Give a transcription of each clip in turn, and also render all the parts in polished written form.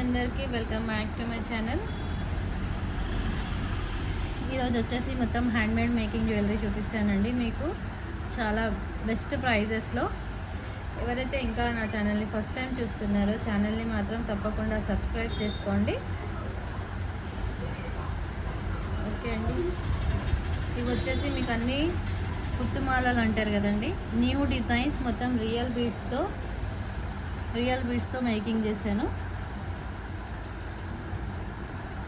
అందరికీ welcome back to my channel. ఈరోజు వచ్చేసి మొత్తం హ్యాండ్మేడ్ మేకింగ్ జ్యువెలరీ చూపిస్తానండి మీకు చాలా బెస్ట్ ప్రైజెస్లో. ఎవరైతే ఇంకా నా ఛానల్ని ఫస్ట్ టైం చూస్తున్నారో ఛానల్ని మాత్రం తప్పకుండా సబ్స్క్రైబ్ చేసుకోండి. ఓకే అండి, ఇవి వచ్చేసి మీకు అన్నీ పుత్తుమాలలు అంటారు కదండి, న్యూ డిజైన్స్ మొత్తం రియల్ బీడ్స్తో మేకింగ్ చేశాను.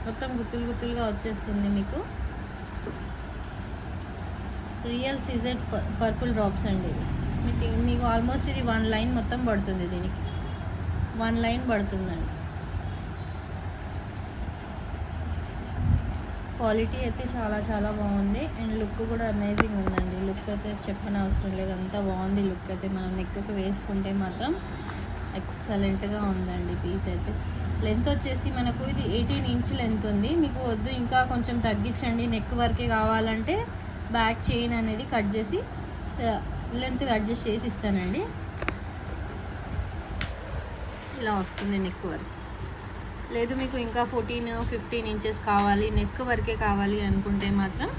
మొత్తం గుత్తులు గుత్తులుగా వచ్చేస్తుంది మీకు. రియల్ సీజెడ్ పర్పుల్ డ్రాప్స్ అండి. మీకు ఆల్మోస్ట్ ఇది 1 లైన్ మొత్తం పడుతుంది, దీనికి 1 లైన్ పడుతుందండి. క్వాలిటీ అయితే చాలా చాలా బాగుంది అండ్ లుక్ కూడా అమేజింగ్ ఉందండి. లుక్ అయితే చెప్పనవసరం లేదు, అంతా బాగుంది. లుక్ అయితే మనం నెక్కి వేసుకుంటే మాత్రం ఎక్సలెంట్గా ఉందండి. పీస్ అయితే లెంత్ వచ్చేసి మనకు ఇది 18 ఇంచ్ లెంత్ ఉంది. మీకు వద్దు ఇంకా కొంచెం తగ్గించండి, నెక్ వరకే కావాలంటే బ్యాక్ చైన్ అనేది కట్ చేసి లెంత్ అడ్జస్ట్ చేసి ఇస్తానండి. ఇలా వస్తుంది నెక్ వరకు. లేదు మీకు ఇంకా 14-15 ఇంచెస్ కావాలి, నెక్ వరకే కావాలి అనుకుంటే మాత్రం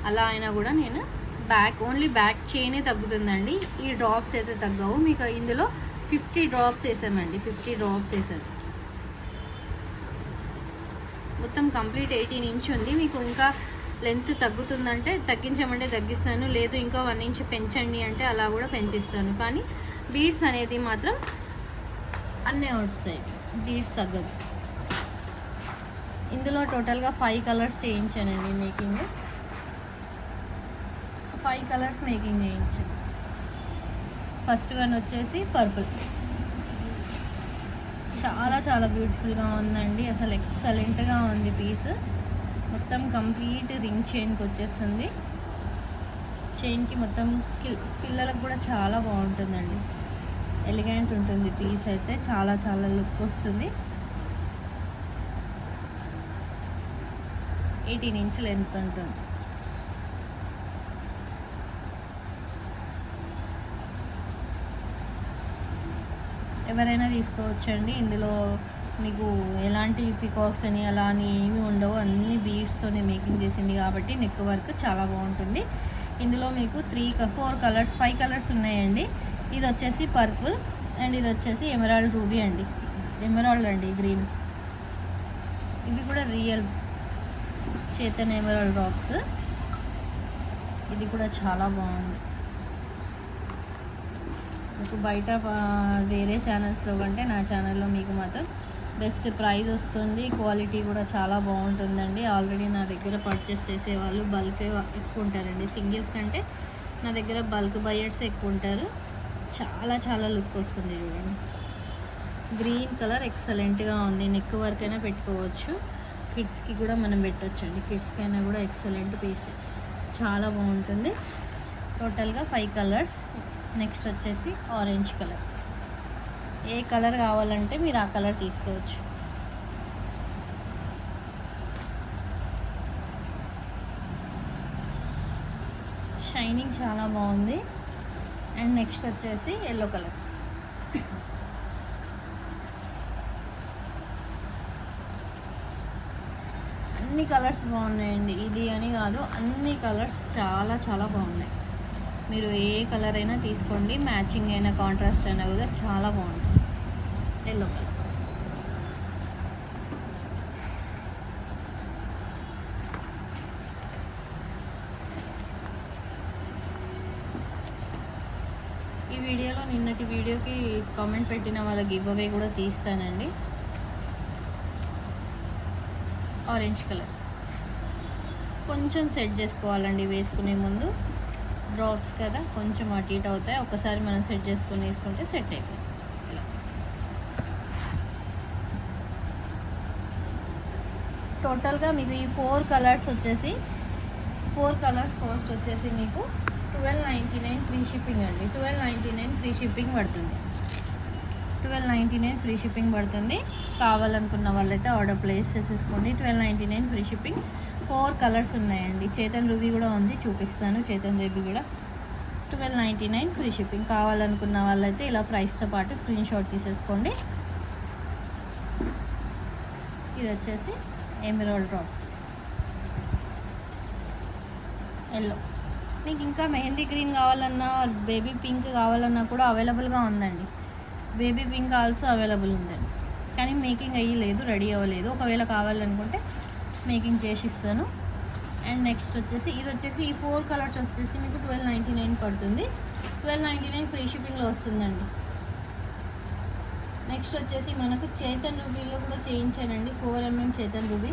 అలా అయినా కూడా నేను ఓన్లీ బ్యాక్ చైనే తగ్గుతుందండి. ఈ డ్రాప్స్ అయితే తగ్గవు. మీకు ఇందులో 50 డ్రాప్స్ వేసామండి, 50 డ్రాప్స్ వేసాను. మొత్తం కంప్లీట్ 18 ఇంచ్ ఉంది. మీకు ఇంకా లెంత్ తగ్గుతుందంటే తగ్గించమంటే తగ్గిస్తాను, లేదు ఇంకా 1 ఇంచ్ పెంచండి అంటే అలా కూడా పెంచిస్తాను. కానీ బీడ్స్ అనేది మాత్రం అన్నీ వస్తాయి, బీడ్స్ తగ్గదు. ఇందులో టోటల్గా 5 కలర్స్ చేయించానండి మేకింగ్. 5 కలర్స్ మేకింగ్ చేయించాను. ఫస్ట్ వన్ వచ్చేసి పర్పుల్, చాలా చాలా బ్యూటిఫుల్గా ఉందండి. అసలు ఎక్సలెంట్గా ఉంది పీస్. మొత్తం కంప్లీట్ రింగ్ చైన్కి వచ్చేస్తుంది. చైన్కి మొత్తం పిల్లలకు కూడా చాలా బాగుంటుందండి, ఎలిగెంట్ ఉంటుంది పీస్ అయితే. చాలా చాలా లుక్ వస్తుంది. 18 ఇంచ్ లెంత్ ఉంటుంది. ఎవరైనా తీసుకోవచ్చండి. ఇందులో మీకు ఎలాంటి పికాక్స్ అని అలా అని ఏమీ ఉండవు, అన్ని బీడ్స్తోనే మేకింగ్ చేసింది కాబట్టి నెక్ వర్క్ చాలా బాగుంటుంది. ఇందులో మీకు 4 కలర్స్ 5 కలర్స్ ఉన్నాయండి. ఇది వచ్చేసి పర్పుల్ అండ్ ఇది వచ్చేసి ఎమరాల్డ్ రూబీ అండి, ఎమరాల్డ్ అండి గ్రీన్. ఇవి కూడా రియల్ చేతన్ ఎమరాల్డ్ డ్రాప్స్. ఇది కూడా చాలా బాగుంది. మీకు బయట వేరే ఛానల్స్లో కంటే నా ఛానల్లో మీకు మాత్రం బెస్ట్ ప్రైస్ వస్తుంది. క్వాలిటీ కూడా చాలా బాగుంటుందండి. ఆల్రెడీ నా దగ్గర పర్చేస్ చేసేవాళ్ళు బల్క్ ఎక్కువ ఉంటారండి, సింగిల్స్ కంటే నా దగ్గర బల్క్ బయర్స్ ఎక్కువ ఉంటారు. చాలా చాలా లుక్ వస్తుంది చూడండి. గ్రీన్ కలర్ ఎక్సలెంట్గా ఉంది. నెక్ వర్క్ అయినా పెట్టుకోవచ్చు, కిడ్స్కి కూడా మనం పెట్టొచ్చండి. కిడ్స్కి అయినా కూడా ఎక్సలెంట్ పీస్, చాలా బాగుంటుంది. టోటల్గా 5 కలర్స్. నెక్స్ట్ వచ్చేసి ఆరెంజ్ కలర్. ఏ కలర్ కావాలంటే మీరు ఆ కలర్ తీసుకోవచ్చు. షైనింగ్ చాలా బాగుంది. అండ్ నెక్స్ట్ వచ్చేసి ఎల్లో కలర్. అన్ని కలర్స్ బాగున్నాయండి, ఇది అని కాదు, అన్ని కలర్స్ చాలా చాలా బాగున్నాయి. మీరు ఏ కలర్ అయినా తీసుకోండి, మ్యాచింగ్ అయినా కాంట్రాస్ట్ అయినా కూడా చాలా బాగుంటుంది. Yellow colour. ఈ వీడియోలో నిన్నటి వీడియోకి కామెంట్ పెట్టిన వాళ్ళ గివ్ అవే కూడా తీస్తానండి. ఆరెంజ్ కలర్ కొంచెం సెట్ చేసుకోవాలండి వేసుకునే ముందు. డ్రాప్స్ కదా కొంచెం అటు ఇటు అవుతాయి, ఒకసారి మనం సెట్ చేసుకొని వేసుకుంటే సెట్ అయిపోతుంది. టోటల్గా మీకు ఈ 4 కలర్స్ వచ్చేసి 4 కలర్స్ కాస్ట్ వచ్చేసి మీకు 1299 ఫ్రీ షిప్పింగ్ అండి. 1299 ఫ్రీ షిప్పింగ్ పడుతుంది. 1299 ఫ్రీ షిప్పింగ్ పడుతుంది. కావాలనుకున్న వాళ్ళైతే ఆర్డర్ ప్లేస్ చేసేసుకోండి. 1299 ఫ్రీ షిప్పింగ్. 4 కలర్స్ ఉన్నాయండి. చేతన్ రూబీ కూడా ఉంది, చూపిస్తాను. చేతన్ రూబీ కూడా 1299 ఫ్రీ షిప్పింగ్. కావాలనుకున్న వాళ్ళైతే ఇలా ప్రైస్తో పాటు స్క్రీన్ షాట్ తీసేసుకోండి. ఇది వచ్చేసి ఎమరాల్డ్ డ్రాప్స్ ఎల్లో. మీకు ఇంకా మెహందీ గ్రీన్ కావాలన్నా బేబీ పింక్ కావాలన్నా కూడా అవైలబుల్గా ఉందండి. బేబీ పింక్ ఆల్సో అవైలబుల్ ఉందండి, కానీ మేకింగ్ అయ్యలేదు, రెడీ అవ్వలేదు. ఒకవేళ కావాలనుకుంటే మేకింగ్ చేసి ఇస్తాను. అండ్ నెక్స్ట్ వచ్చేసి ఇది వచ్చేసి ఈ 4 కలర్స్ వచ్చేసి మీకు 1299 పడుతుంది. 1299 ఫ్రీ షిప్పింగ్లో వస్తుందండి. నెక్స్ట్ వచ్చేసి మనకు చేతన్ రూబీలో కూడా చేయించానండి. 4mm Chetan ruby,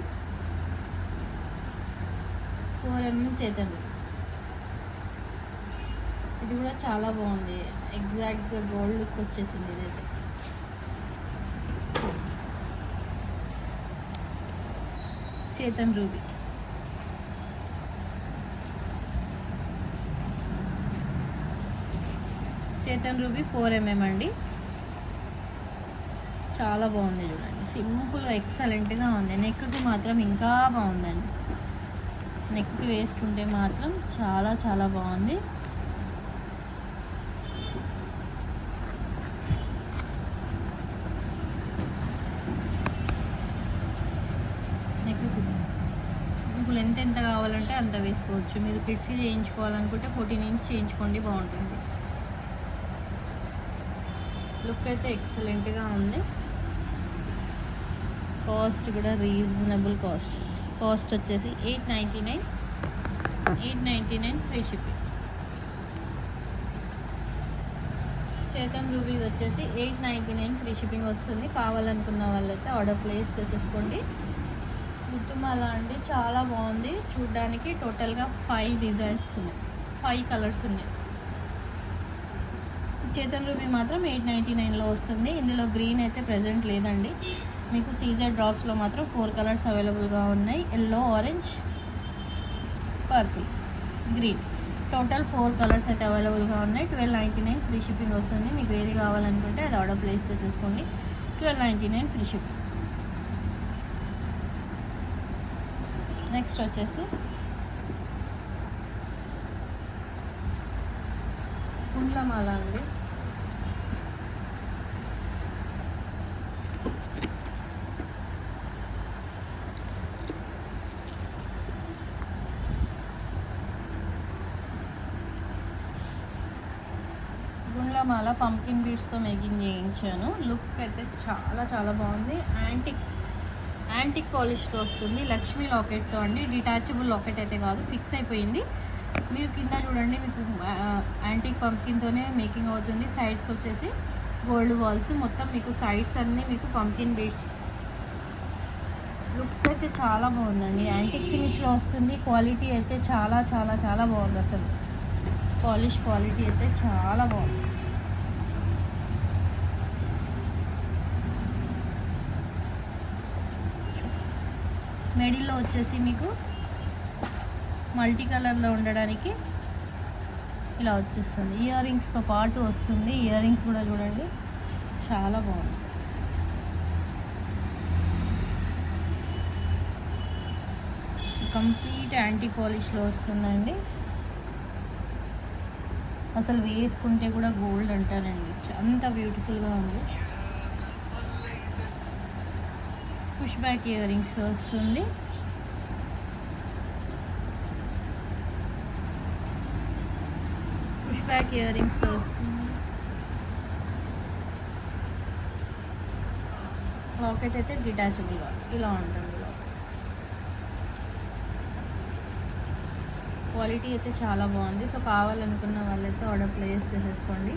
4mm Chetan ruby. ఇది కూడా చాలా బాగుంది, ఎగ్జాక్ట్గా గోల్డ్ లుక్ వచ్చేసింది. ఇదైతే Chetan ruby. Chetan ruby 4mm అండి. చాలా బాగుంది చూడండి, సింపుల్ ఎక్సలెంట్గా ఉంది. నెక్కి మాత్రం ఇంకా బాగుందండి. నెక్కి వేసుకుంటే మాత్రం చాలా చాలా బాగుంది. నెక్కు లెంత్ ఎంత కావాలంటే అంత వేసుకోవచ్చు. మీరు కిడ్స్కి చేయించుకోవాలనుకుంటే 14 ఇంచ్ చేయించుకోండి, బాగుంటుంది. లుక్ అయితే ఎక్సలెంట్గా ఉంది. కాస్ట్ కూడా రీజనబుల్ కాస్ట్ వచ్చేసి 899 ఫ్రీ షిప్పింగ్. చేతన్ రూబీస్ వచ్చేసి 899 ఫ్రీ షిప్పింగ్ వస్తుంది. కావాలనుకున్న వాళ్ళైతే ఆర్డర్ ప్లేస్ చేసేసుకోండి. గుర్తుమాల అండి, చాలా బాగుంది చూడ్డానికి. టోటల్గా 5 డిజైన్స్ ఉన్నాయి, 5 కలర్స్ ఉన్నాయి. చేతన్ రూబీ మాత్రం 899లో వస్తుంది. ఇందులో గ్రీన్ అయితే ప్రజెంట్ లేదండి. మీకు సీజర్ డ్రాప్స్లో మాత్రం 4 కలర్స్ అవైలబుల్గా ఉన్నాయి. Yellow, orange, purple, green. Total 4 colours అయితే అవైలబుల్గా ఉన్నాయి. 1299 ఫ్రీ షిప్పింగ్ వస్తుంది. మీకు ఏది కావాలనుకుంటే అది ఆర్డర్ ప్లేస్ చేసేసుకోండి. 1299 ఫ్రీ షిప్పింగ్. నెక్స్ట్ వచ్చేసి గుండ్లమాల అండి. గుండ్లమాల పంకిన్ బీడ్స్తో మేకింగ్ చేయించాను. లుక్ అయితే చాలా చాలా బాగుంది. యాంటిక్ పాలిష్తో వస్తుంది. లక్ష్మీ లాకెట్తో అండి. డిటాచబుల్ లాకెట్ అయితే కాదు, ఫిక్స్ అయిపోయింది. మీరు కింద చూడండి, మీకు యాంటిక్ పంకిన్తోనే మేకింగ్ అవుతుంది. సైడ్స్కి వచ్చేసి గోల్డ్ బాల్స్, మొత్తం మీకు సైడ్స్ అన్నీ మీకు పంకిన్ బీడ్స్. లుక్ అయితే చాలా బాగుందండి. యాంటిక్ ఫినిష్లో వస్తుంది. క్వాలిటీ అయితే చాలా చాలా చాలా బాగుంది. అసలు పాలిష్ క్వాలిటీ అయితే చాలా బాగుంది. మిడిల్లో వచ్చేసి మీకు మల్టీ కలర్లో ఉండడానికి ఇలా వచ్చేస్తుంది. ఇయర్ రింగ్స్తో పాటు వస్తుంది. ఇయర్ రింగ్స్ కూడా చూడండి, చాలా బాగుంది. కంప్లీట్ యాంటీ పాలిష్లో వస్తుందండి. అసలు వేసుకుంటే కూడా గోల్డ్ అంటారండి, అంత బ్యూటిఫుల్గా ఉంది. పుష్ బ్యాక్ ఇయర్ రింగ్స్ వస్తుంది. పుష్ బ్యాక్ ఇయర్ రింగ్స్తో వస్తుంది. లాకెట్ అయితే డిటాచబుల్గా ఇలా ఉంటుంది. క్వాలిటీ అయితే చాలా బాగుంది. సో కావాలనుకున్న వాళ్ళైతే ఆర్డర్ ప్లేస్ చేసేసుకోండి.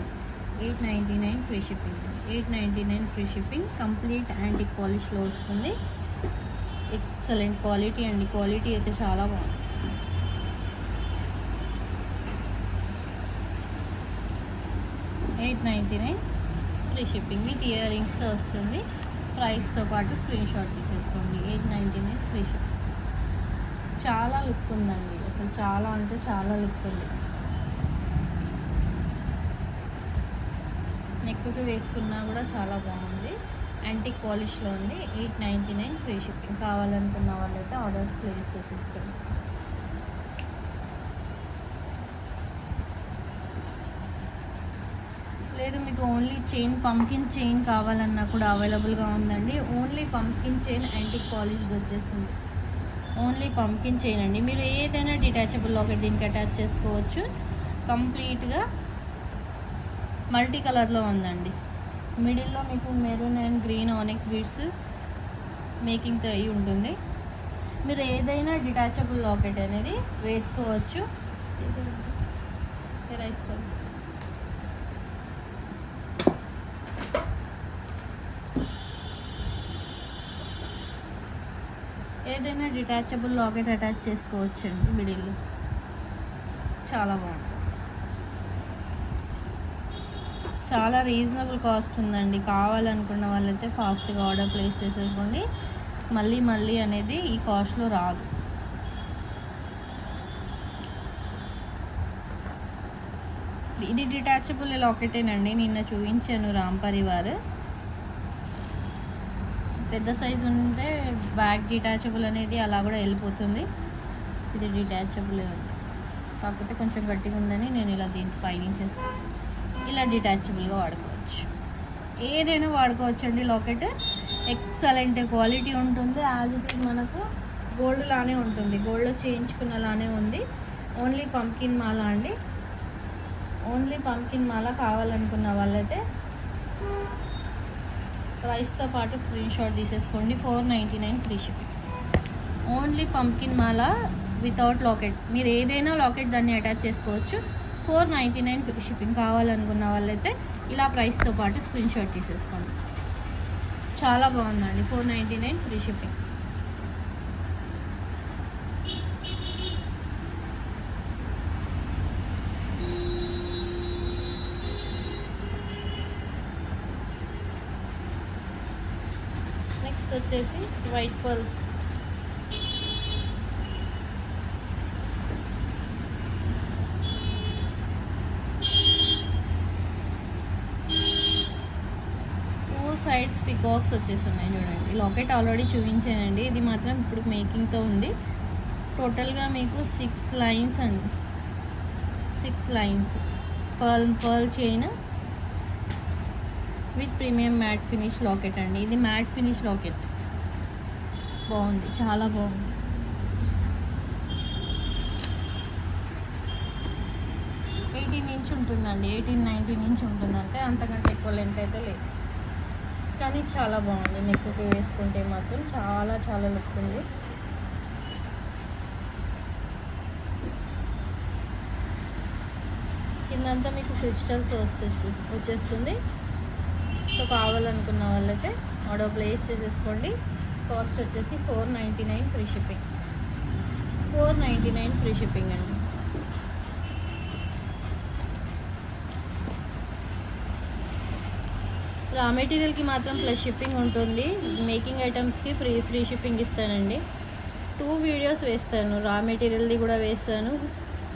899 free shipping. 899 free shipping. Complete antique పాలిష్లో వస్తుంది. ఎక్సలెంట్ క్వాలిటీ అండి. క్వాలిటీ అయితే చాలా బాగుంది. $899 free shipping with earrings వస్తుంది. ప్రైస్తో పాటు స్క్రీన్ షాట్ తీసేసుకోండి. 899 ఫ్రీ షిప్పింగ్. చాలా లుక్ ఉందండి, అసలు చాలా అంటే చాలా లుక్ ఉంది. నెక్కి వేసుకున్నా కూడా చాలా బాగుంది. యాంటిక్ పాలిష్లో ఉంది. 899 ఫ్రీ షిప్పింగ్. కావాలనుకున్న వాళ్ళైతే ఆర్డర్స్ ప్లేస్ చేసేసుకోండి. లేదు మీకు ఓన్లీ చైన్ పంకిన్ చైన్ కావాలన్నా కూడా అవైలబుల్గా ఉందండి. ఓన్లీ పంకిన్ చైన్ యాంటిక్ పాలిష్ది వచ్చేస్తుంది. ఓన్లీ పంకిన్ చైన్ అండి. మీరు ఏదైనా డిటాచబుల్ లాకెట్ దీనికి అటాచ్ చేసుకోవచ్చు. కంప్లీట్గా మల్టీ కలర్లో ఉందండి. మిడిల్లో మీకు maroon and green onyx beads మేకింగ్తో అయి ఉంటుంది. మీరు ఏదైనా డిటాచబుల్ లాకెట్ అనేది వేసుకోవచ్చు. ఏదైనా డిటాచబుల్ లాకెట్ అటాచ్ చేసుకోవచ్చు అండి. మిడిల్లో చాలా బాగుంటుంది. చాలా రీజనబుల్ కాస్ట్ ఉందండి. కావాలనుకున్న వాళ్ళైతే ఫాస్ట్గా ఆర్డర్ ప్లేస్ చేసేసుకోండి. మళ్ళీ అనేది ఈ కాస్ట్లో రాదు. ఇది డిటాచబుల్ లాకెటేనండి. నిన్న చూపించాను రామ్ పరివార్. పెద్ద సైజు ఉంటే బ్యాక్ డిటాచబుల్ అనేది అలా కూడా వెళ్ళిపోతుంది. ఇది డిటాచబుల్ కాకపోతే కొంచెం గట్టిగా ఉందని నేను ఇలా దీనికి పైనుంచేస్తాను. ఇలా డిటాచబుల్గా వాడుకోవచ్చు. ఏదైనా వాడుకోవచ్చు అండి. లాకెట్ ఎక్సలెంట్ క్వాలిటీ ఉంటుంది. యాజ్ ఇట్ ఈజ్ మనకు గోల్డ్ లానే ఉంటుంది. గోల్డ్లో చేయించుకున్నలానే ఉంది. ఓన్లీ పంకిన్ మాల అండి. ఓన్లీ పంకిన్ మాల కావాలనుకున్న వాళ్ళైతే ప్రైస్తో పాటు స్క్రీన్ షాట్ తీసేసుకోండి. 499 ఫ్రీ షిప్పింగ్. ఓన్లీ పంకిన్ మాల వితౌట్ లాకెట్. మీరు ఏదైనా లాకెట్ దాన్ని అటాచ్ చేసుకోవచ్చు. 499 ఫ్రీ షిప్పింగ్. కావాలనుకున్న వాళ్ళైతే ఇలా ప్రైస్తో పాటు స్క్రీన్ షాట్ తీసేసుకోండి. చాలా బాగుందండి. 499 ఫ్రీ షిప్పింగ్. నెక్స్ట్ వచ్చేసి వైట్ పర్ల్స్. సైడ్స్ పికాక్స్ వచ్చేస్తున్నాయి చూడండి. లాకెట్ ఆల్రెడీ చూపించానండి. ఇది మాత్రం ఇప్పుడు మేకింగ్తో ఉంది. టోటల్గా మీకు 6 లైన్స్ అండి. 6 lines pearl chain with premium matte finish locket అండి. ఇది మ్యాట్ ఫినిష్ లాకెట్. బాగుంది, చాలా బాగుంది. ఇంచ్ ఉంటుందండి. 18-19 ఇంచ్ ఉంటుంది. అంటే అంతకంటే ఎక్కువ లెంత్ అయితే లేదు, కానీ చాలా బాగుంది. నెక్కి వేసుకుంటే మాత్రం చాలా లుక్ ఉంది. కిందంతా మీకు క్రిస్టల్స్ వచ్చేస్తుంది. సో కావాలనుకున్న వాళ్ళైతే ఆర్డర్ ప్లేస్ చేసేసుకోండి. కాస్ట్ వచ్చేసి 499 ఫ్రీ షిప్పింగ్. 499 ఫ్రీ షిప్పింగ్ అండి. రా మెటీరియల్కి మాత్రం ప్లస్ షిప్పింగ్ ఉంటుంది. మేకింగ్ ఐటమ్స్కి ఫ్రీ షిప్పింగ్ ఇస్తానండి. 2 వీడియోస్ వేస్తాను. రా మెటీరియల్ది కూడా వేస్తాను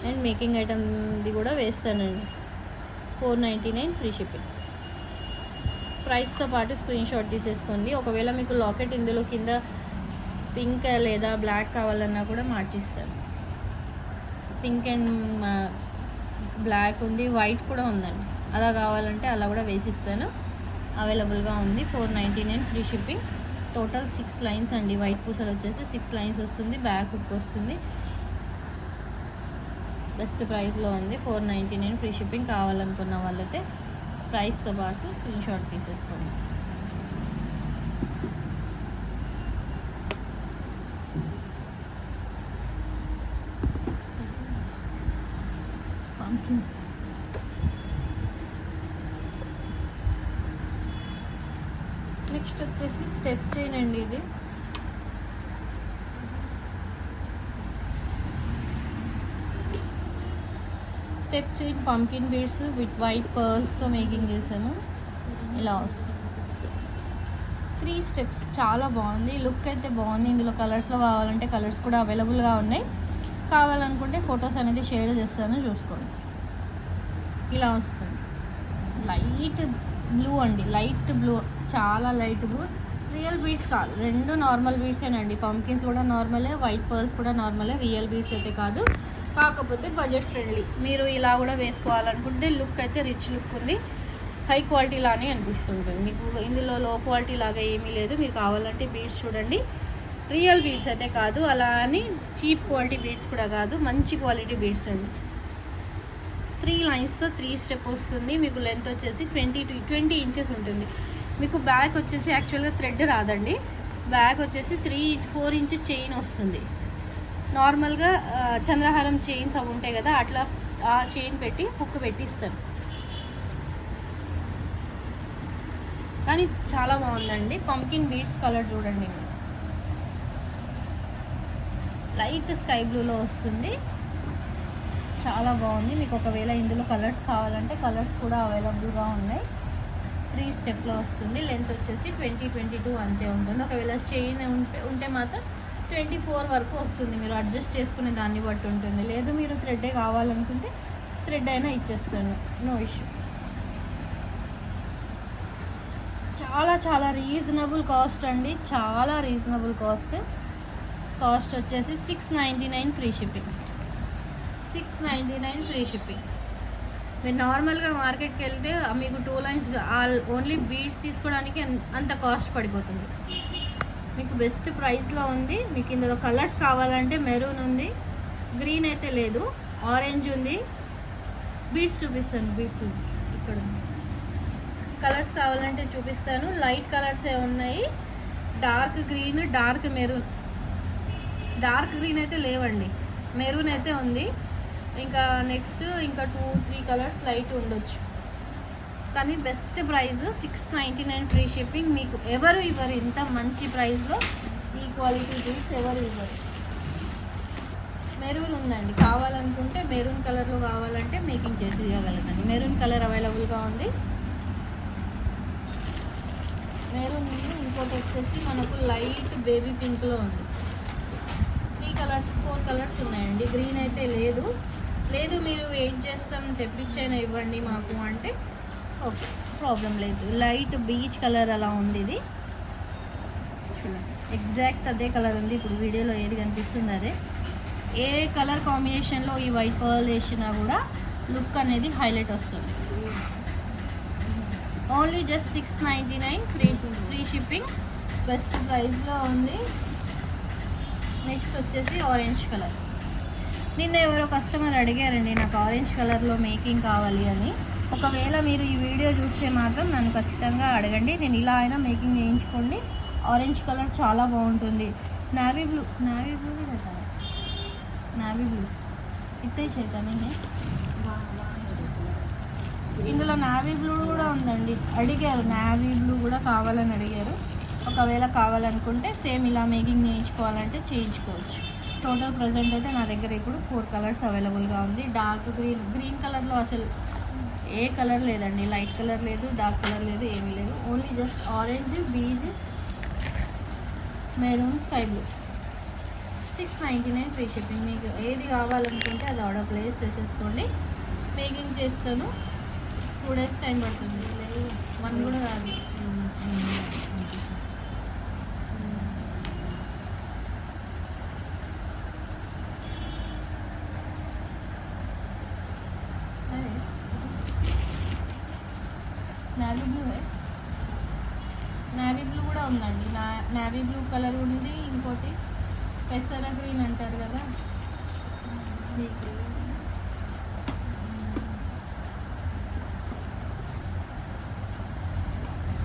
అండ్ మేకింగ్ ఐటమ్ది కూడా వేస్తానండి. 499 ఫ్రీ షిప్పింగ్. ప్రైస్తో పాటు స్క్రీన్ షాట్ తీసేసుకోండి. ఒకవేళ మీకు లాకెట్ ఇందులో కింద పింక్ లేదా బ్లాక్ కావాలన్నా కూడా మార్చిస్తాను. పింక్ అండ్ బ్లాక్ ఉంది, వైట్ కూడా ఉందండి. అలా కావాలంటే అలా కూడా వేసిస్తాను. అవైలబుల్గా ఉంది. 499 ఫ్రీ షిప్పింగ్. టోటల్ 6 లైన్స్ అండి. వైట్ పూసలు వచ్చేసి 6 లైన్స్ వస్తుంది. బ్యాక్ హుక్ వస్తుంది. బెస్ట్ ప్రైస్లో ఉంది. 499 ఫ్రీ షిప్పింగ్. కావాలనుకున్న వాళ్ళైతే ప్రైస్తో పాటు స్క్రీన్ షాట్ తీసేసుకోండి. నెక్స్ట్ వచ్చేసి స్టెప్ చైన్ అండి. ఇది step chain pumpkin beads with white పర్ల్స్తో మేకింగ్ చేసాము. ఇలా వస్తుంది. 3 స్టెప్స్. చాలా బాగుంది. లుక్ అయితే బాగుంది. ఇందులో కలర్స్లో కావాలంటే కలర్స్ కూడా అవైలబుల్గా ఉన్నాయి. కావాలనుకుంటే ఫొటోస్ అనేది షేర్ చేస్తాను, చూసుకోండి. ఇలా వస్తుంది. లైట్ బ్లూ అండి. లైట్ బ్లూ, చాలా లైట్ బ్లూ. రియల్ బీడ్స్ కాదు, 2 నార్మల్ బీడ్సేనండి. పంకిన్స్ కూడా నార్మలే, వైట్ పర్ల్స్ కూడా నార్మలే. రియల్ బీడ్స్ అయితే కాదు. కాకపోతే బడ్జెట్ ఫ్రెండ్లీ. మీరు ఇలా కూడా వేసుకోవాలనుకుంటే లుక్ అయితే రిచ్ లుక్ ఉంది. హై క్వాలిటీ లానే అనిపిస్తుంటుంది మీకు. ఇందులో లో క్వాలిటీ లాగా ఏమీ లేదు. మీరు కావాలంటే బీడ్స్ చూడండి, రియల్ బీడ్స్ అయితే కాదు, అలా అని చీప్ క్వాలిటీ బీడ్స్ కూడా కాదు, మంచి క్వాలిటీ బీడ్స్ అండి. 3 లైన్స్తో 3 స్టెప్ వస్తుంది. మీకు లెంత్ వచ్చేసి 20 ఇంచెస్ ఉంటుంది. మీకు బ్యాక్ వచ్చేసి యాక్చువల్గా థ్రెడ్ రాదండి, బ్యాక్ వచ్చేసి 4 ఇంచెస్ చైన్ వస్తుంది. నార్మల్గా చంద్రహారం చైన్స్ అవి ఉంటాయి కదా, అట్లా ఆ చైన్ పెట్టి హుక్ పెట్టిస్తాను. కానీ చాలా బాగుందండి. పంకిన్ బీడ్స్ కలర్ చూడండి, లైట్ స్కై బ్లూలో వస్తుంది, చాలా బాగుంది. మీకు ఒకవేళ ఇందులో కలర్స్ కావాలంటే కలర్స్ కూడా అవైలబుల్గా ఉన్నాయి. 3 స్టెప్లో వస్తుంది. లెంత్ వచ్చేసి 20-22 అంతే ఉంటుంది. ఒకవేళ చైన్ ఉంటే మాత్రం 24 వరకు వస్తుంది. మీరు అడ్జస్ట్ చేసుకునే దాన్ని బట్టి ఉంటుంది. లేదు మీరు థ్రెడ్డే కావాలనుకుంటే థ్రెడ్ అయినా ఇచ్చేస్తాను, నో ఇష్యూ. చాలా చాలా రీజనబుల్ కాస్ట్ అండి, చాలా రీజనబుల్ కాస్ట్. కాస్ట్ వచ్చేసి 699 ఫ్రీ షిప్పింగ్. 699 free shipping. మీరు నార్మల్గా మార్కెట్కి వెళ్తే మీకు 2 లైన్స్ ఓన్లీ బీడ్స్ తీసుకోవడానికి అంత కాస్ట్ పడిపోతుంది. మీకు బెస్ట్ ప్రైస్లో ఉంది. మీకు ఇందులో కలర్స్ కావాలంటే మెరూన్ ఉంది, గ్రీన్ అయితే లేదు, ఆరెంజ్ ఉంది. బీడ్స్ చూపిస్తాను, బీడ్స్ ఇక్కడ కలర్స్ కావాలంటే చూపిస్తాను. లైట్ కలర్సే ఉన్నాయి, dark green, dark maroon. Dark green అయితే లేవండి, మెరూన్ అయితే ఉంది. ఇంకా నెక్స్ట్ ఇంకా 2-3 కలర్స్ లైట్ ఉండొచ్చు. కానీ బెస్ట్ ప్రైస్ 699 ఫ్రీ షిప్పింగ్. మీకు ఎవరు ఇవ్వరు ఇంత మంచి ప్రైస్లో ఈ క్వాలిటీ బీడ్స్ ఎవరు ఇవ్వరు. మెరూన్ ఉందండి, కావాలనుకుంటే మెరూన్ కలర్లో కావాలంటే మేకింగ్ చేసి ఇవ్వగలదండి. మెరూన్ కలర్ అవైలబుల్గా ఉంది, మెరూన్ ఉంది. ఇంకోటి వచ్చేసి మనకు లైట్ బేబీ పింక్లో ఉంది. 4 కలర్స్ ఉన్నాయండి. గ్రీన్ అయితే లేదు. మీరు వెయిట్ చేస్తాం తెప్పించైనా ఇవ్వండి మాకు అంటే ఓకే, ప్రాబ్లం లేదు. లైట్ బీచ్ కలర్ అలా ఉంది. ఇది చూడండి, ఎగ్జాక్ట్ అదే కలర్ ఉంది. ఇప్పుడు వీడియోలో ఏది కనిపిస్తుంది అదే. ఏ కలర్ కాంబినేషన్లో ఈ వైట్ పర్ల్ వేసినా కూడా లుక్ అనేది హైలైట్ వస్తుంది. Only just 699 free shipping, best ప్రైస్లో ఉంది. నెక్స్ట్ వచ్చేసి ఆరెంజ్ కలర్. నిన్న ఎవరో కస్టమర్ అడిగారండి నాకు ఆరెంజ్ కలర్లో మేకింగ్ కావాలి అని. ఒకవేళ మీరు ఈ వీడియో చూస్తే మాత్రం నన్ను ఖచ్చితంగా అడగండి, నేను ఇలా అయినా మేకింగ్ చేయించుకోండి. ఆరెంజ్ కలర్ చాలా బాగుంటుంది. నావీ బ్లూ रहता है, నావీ బ్లూ ఇత్తే చేద్దామే. ఇందులో నావీ బ్లూ కూడా ఉందండి, అడిగారు నావీ బ్లూ కూడా కావాలని అడిగారు. ఒకవేళ కావాలనుకుంటే సేమ్ ఇలా మేకింగ్ చేయించుకోవాలంటే చేయించుకోవచ్చు. టోటల్ ప్రజెంట్ అయితే నా దగ్గర ఇప్పుడు 4 కలర్స్ అవైలబుల్గా ఉంది. డార్క్ గ్రీన్ కలర్లో అసలు ఏ కలర్ లేదండి, లైట్ కలర్ లేదు, డార్క్ కలర్ లేదు, ఏమీ లేదు. Only just orange, beige, maroon, sky blue. 699 free shipping. మీకు ఏది కావాలనుకుంటే అది ఆర్డర్ ప్లేస్ చేసేసుకోండి, మేకింగ్ చేస్తాను. 2 డేస్ టైం పడుతుంది, 1 కూడా రాదు. నావీ బ్లూ కూడా ఉందండి, నావీ బ్లూ కలర్ ఉంది. ఇంకోటి పెసర గ్రీన్ అంటారు కదా,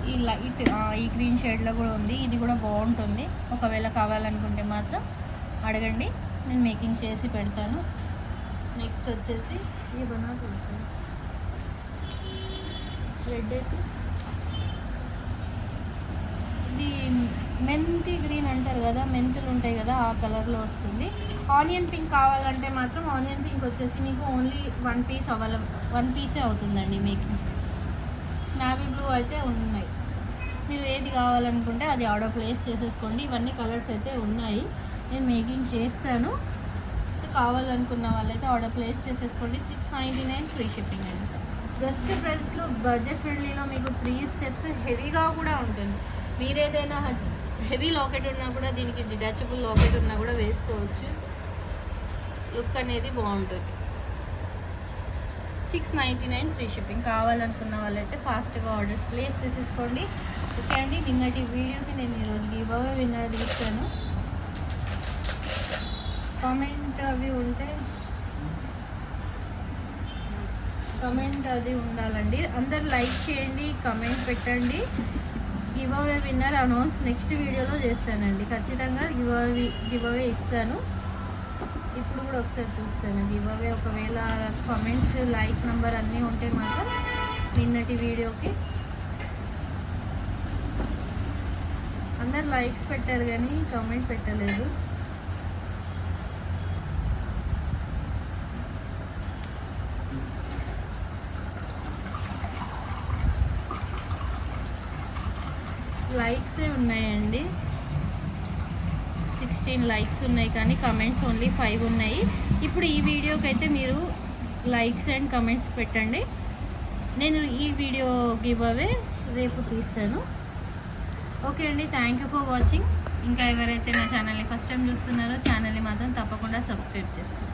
ఈ లైట్ ఈ గ్రీన్ షేడ్లో కూడా ఉంది. ఇది కూడా బాగుంటుంది. ఒకవేళ కావాలనుకుంటే మాత్రం అడగండి, నేను మేకింగ్ చేసి పెడతాను. నెక్స్ట్ వచ్చేసి ఈ రెడ్ అయితే ఇది మెంతి గ్రీన్ అంటారు కదా, మెంతులు ఉంటాయి కదా, ఆ కలర్లో వస్తుంది. ఆనియన్ పింక్ కావాలంటే మాత్రం ఆనియన్ పింక్ వచ్చేసి మీకు ఓన్లీ 1 పీసే అవుతుందండి మేకింగ్. నావీ బ్లూ అయితే ఉన్నాయి. మీరు ఏది కావాలనుకుంటే అది ఆర్డర్ ప్లేస్ చేసేసుకోండి. ఇవన్నీ కలర్స్ అయితే ఉన్నాయి, నేను మేకింగ్ చేస్తాను. కావాలనుకున్న వాళ్ళైతే ఆర్డర్ ప్లేస్ చేసేసుకోండి. 699 ఫ్రీ షిప్పింగ్ అండి. బెస్ట్ ప్రైస్లో బడ్జెట్ ఫ్రెండ్లీలో మీకు 3 స్టెప్స్ హెవీగా కూడా ఉంటుంది. మీరు ఏదైనా హెవీ లాకెట్ ఉన్నా కూడా దీనికి డిటాచబుల్ లాకెట్ ఉన్నా కూడా వేసుకోవచ్చు. లుక్ అనేది బాగుంటుంది. 699 ఫ్రీ షిప్పింగ్. కావాలనుకున్న వాళ్ళైతే ఫాస్ట్గా ఆర్డర్స్ ప్లేస్ చేసేసుకోండి. ఓకే అండి, నిన్నటి వీడియోకి నేను ఈరోజు గివ్ అవే విన్నర్ తీస్తాను. కామెంట్ అవి ఉంటే కమెంట్ అది ఉండాలండి. అందరు లైక్ చేయండి, కమెంట్ పెట్టండి. Give away winner announce next వీడియోలో చేస్తానండి. ఖచ్చితంగా గివ్ అవే ఇస్తాను. ఇప్పుడు కూడా ఒకసారి చూస్తాను గివ్ అవే. ఒకవేళ కామెంట్స్ లైక్ నెంబర్ అన్నీ ఉంటే మాత్రం నిన్నటి వీడియోకి అందరు లైక్స్ పెట్టారు కానీ కామెంట్ పెట్టలేదు. లైక్సే ఉన్నాయండి, 16 లైక్స్ ఉన్నాయి కానీ కమెంట్స్ ఓన్లీ 5 ఉన్నాయి. ఇప్పుడు ఈ వీడియోకి అయితే మీరు లైక్స్ అండ్ కమెంట్స్ పెట్టండి. నేను ఈ వీడియో గివ్ అవే రేపు తీస్తాను. ఓకే అండి, థ్యాంక్ యూ ఫర్ వాచింగ్. ఇంకా ఎవరైతే నా ఛానల్ని ఫస్ట్ టైం చూస్తున్నారో ఛానల్ని మాత్రం తప్పకుండా సబ్స్క్రైబ్ చేసుకోండి.